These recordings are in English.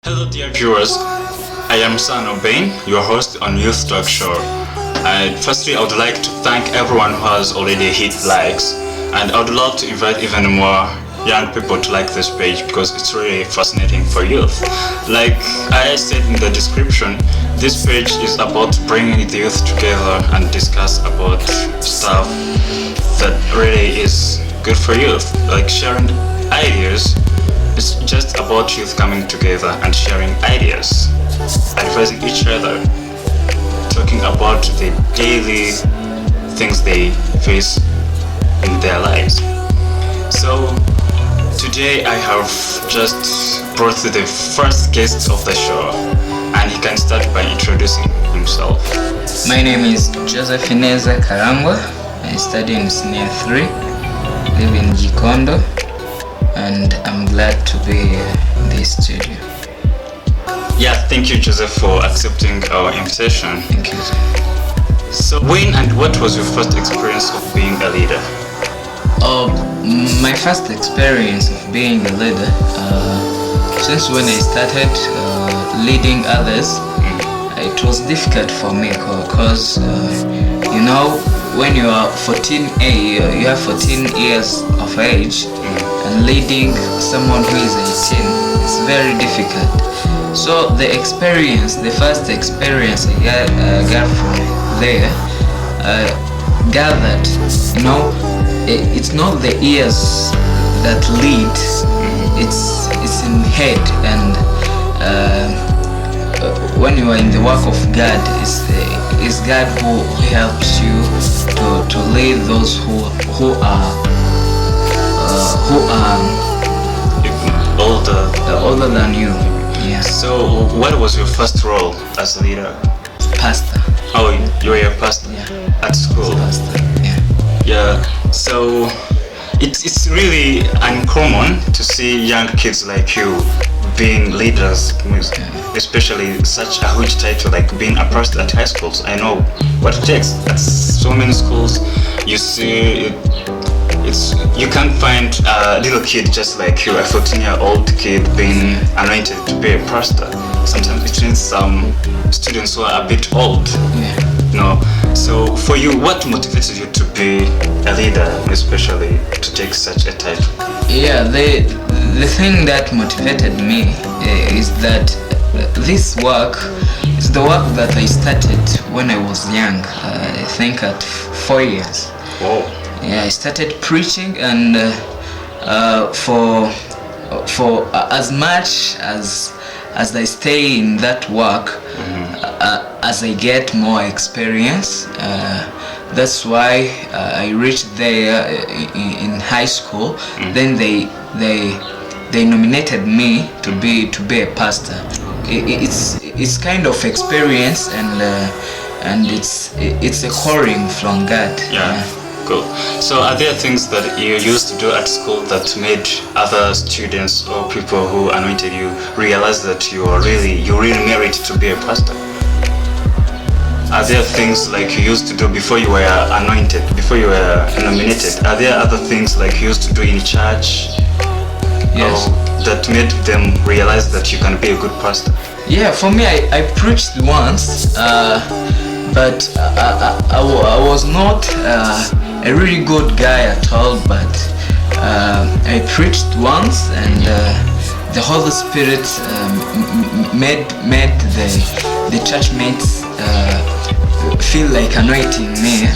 Hello dear viewers, I am San Obain, your host on Youth Talk Show. Firstly, I would like to thank everyone who has already hit likes, and I would love to invite even more young people to like this page because it's really fascinating for youth. Like I said in the description, this page is about bringing the youth together and discuss about stuff that really is good for youth, like sharing ideas. It's just about youth coming together and sharing ideas, advising each other, talking about the daily things they face in their lives. So today I have just brought the first guest of the show, and he can start by introducing himself. My name is Ineza Karangwa. I study in Senior 3, live in Gikondo, and I'm glad to be here in this studio. Yeah, thank you, Joseph, for accepting our invitation. Thank you. So, when and what was your first experience of being a leader? My first experience of being a leader, since when I started leading others, it was difficult for me because, when you are 14, you have 14 years of age, and leading someone who is 18, it's very difficult. So the first experience I got from there, gathered, it's not the ears that lead, it's in head, and when you are in the work of God, it's God who helps you to lead those who are older than you. Yeah. So, what was your first role as a leader? Pastor. Oh, you were a pastor at school. Pastor. Yeah. Yeah. So, it's really uncommon to see young kids like you being leaders, especially such a huge title like being a pastor at high schools. I know what it takes. At so many schools, you see you can't find a little kid just like you, a 14-year-old kid being anointed to be a pastor. Sometimes it means some students who are a bit old. So for you, what motivated you to be a leader, especially to take such a title? Yeah, the thing that motivated me is that this work is the work that I started when I was young. I think at 4 years. Whoa. Yeah, I started preaching, and for as much as I stay in that work, as I get more experience, that's why I reached there in high school. Then they nominated me to be a pastor. It's kind of experience, and it's a calling from God. Yeah. Cool. So are there things that you used to do at school that made other students or people who anointed you realize that you really merit to be a pastor? Are there things like you used to do before you were anointed, before you were nominated? Are there other things like you used to do in church? Yes. That made them realize that you can be a good pastor? Yeah, for me, I preached once, but I was not a really good guy at all, but I preached once, and the Holy Spirit made the church mates feel like anointing me.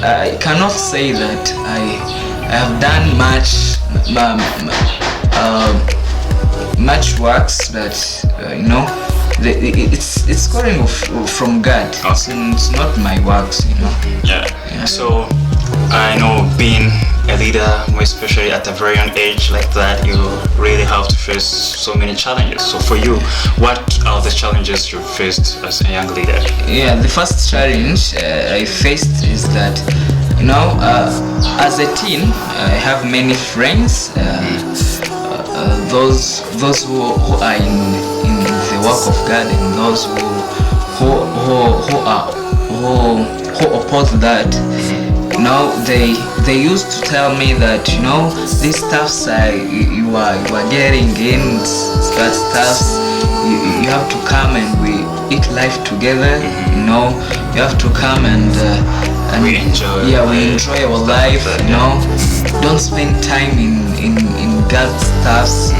I cannot say that I have done much works, but it's calling from God. It's not my works, Yeah. So I know being a leader, more especially at a very young age like that, you really have to face so many challenges. So for you, what are the challenges you faced as a young leader? Yeah, the first challenge I faced is that as a teen, I have many friends. Those who are in the work of God, and those who oppose that. they used to tell me that these stuffs you are getting in, that stuffs you have to come and we eat life together. You have to come and we enjoy our life. Don't spend time in God stuffs.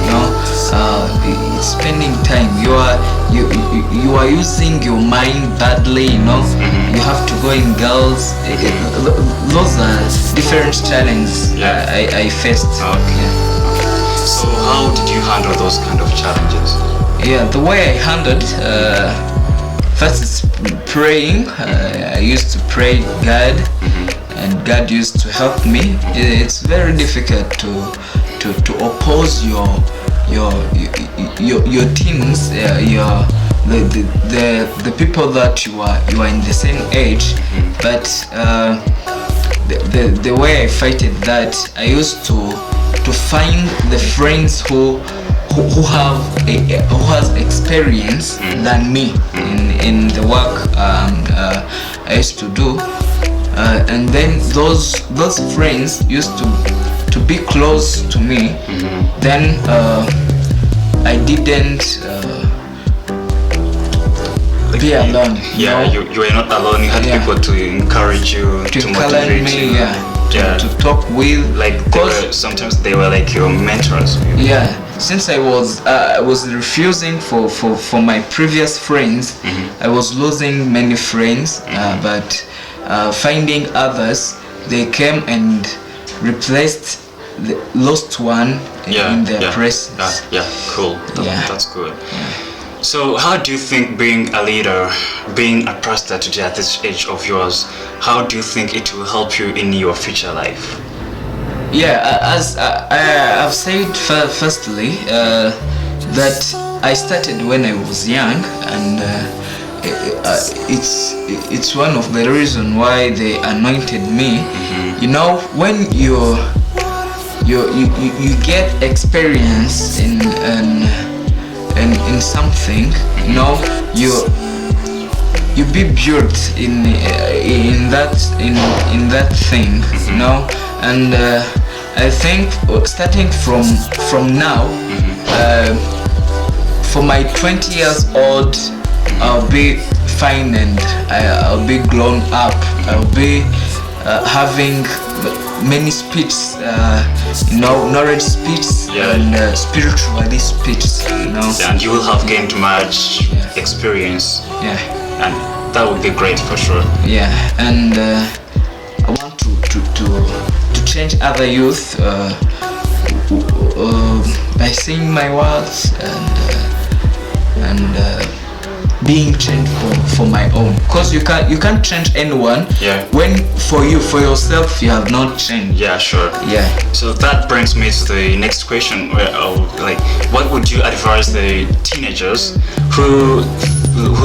It's spending time. You are using your mind badly. You have to go in girls. Those are different challenges I faced. Okay. So how did you handle those kind of challenges? The way I handled, first is praying. I used to pray God, and God used to help me. It's very difficult to oppose your teams, the people that you are in the same age. But the way I fight it, that I used to find the friends who has experience than me in the work I used to do, and then those friends used to be close to me. Then I didn't be alone. You were not alone. You had people to encourage you, to motivate me, you, to talk with. Like sometimes they were like your mentors. Since I was refusing for my previous friends, I was losing many friends, but finding others, they came and replaced the lost one in their presence. Cool. That's good. So how do you think being a leader, being a pastor today at this age of yours, how do you think it will help you in your future life? As I've said firstly, that I started when I was young, and it's one of the reasons why they anointed me. When you get experience in something, you be built in that thing, and I think starting from now, for my 20 years old, I'll be fine, and I'll be grown up. I'll be having many speeches, knowledge speeches and spirituality speeches. And you will have gained much experience. And that would be great for sure. And I want to change other youth by saying my words and being changed for my own, because you can't change anyone when for yourself you have not changed. So that brings me to the next question, where what would you advise the teenagers who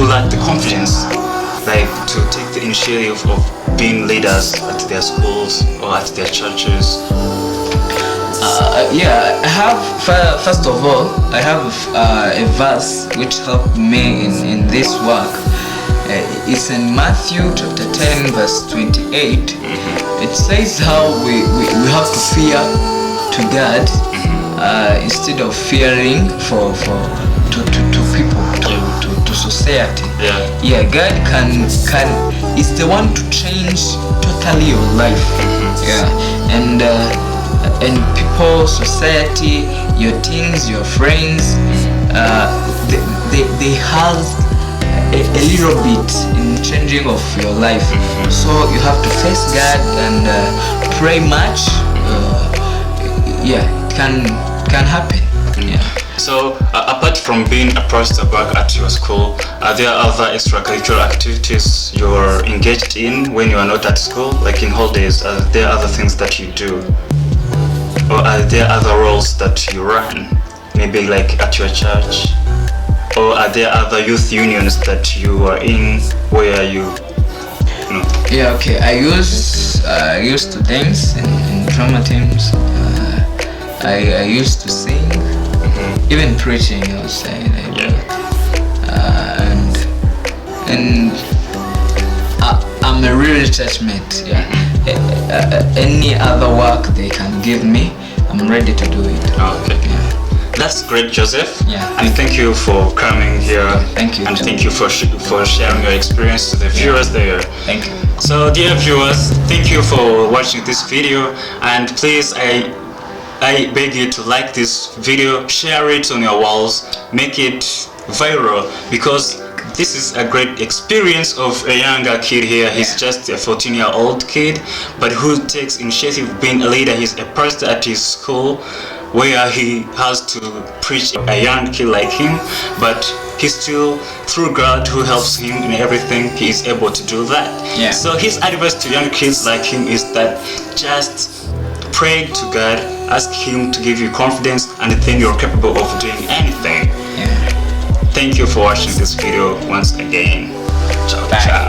lack the confidence, to take the initiative of being leaders at their schools or at their churches? I have, first of all, I have a verse which helped me in this work. It's in Matthew chapter 10 verse 28. It says how we have to fear to God instead of fearing to people, to society. God can is the one to change totally your life. And people, society, your teens, your friends, they have a little bit in changing of your life. So you have to face God and pray much. It can happen. So apart from being a pastor back at your school, are there other extracurricular activities you're engaged in when you are not at school? Like in holidays, are there other things that you do? Or are there other roles that you run? Maybe like at your church? Or are there other youth unions that you are in where you know? I used to dance in drama teams. I used to sing, even preaching, I would say. And I'm a real churchmate. any other work they can give me, I'm ready to do it. Okay. Yeah. That's great, Joseph. Yeah. And thank you for coming here. Thank you. And too. thank you for sharing your experience to the viewers there. Thank you. So, dear viewers, thank you for watching this video. And please, I beg you to like this video, share it on your walls, make it viral, because this is a great experience of a younger kid here. He's just a 14-year-old kid, but who takes initiative being a leader. He's a pastor at his school, where he has to preach a young kid like him, but he's still, through God who helps him in everything, he is able to do that. Yeah. So his advice to young kids like him is that just pray to God, ask him to give you confidence, and then you're capable of doing anything. Yeah. Thank you for watching this video once again. Ciao, Bye. ciao.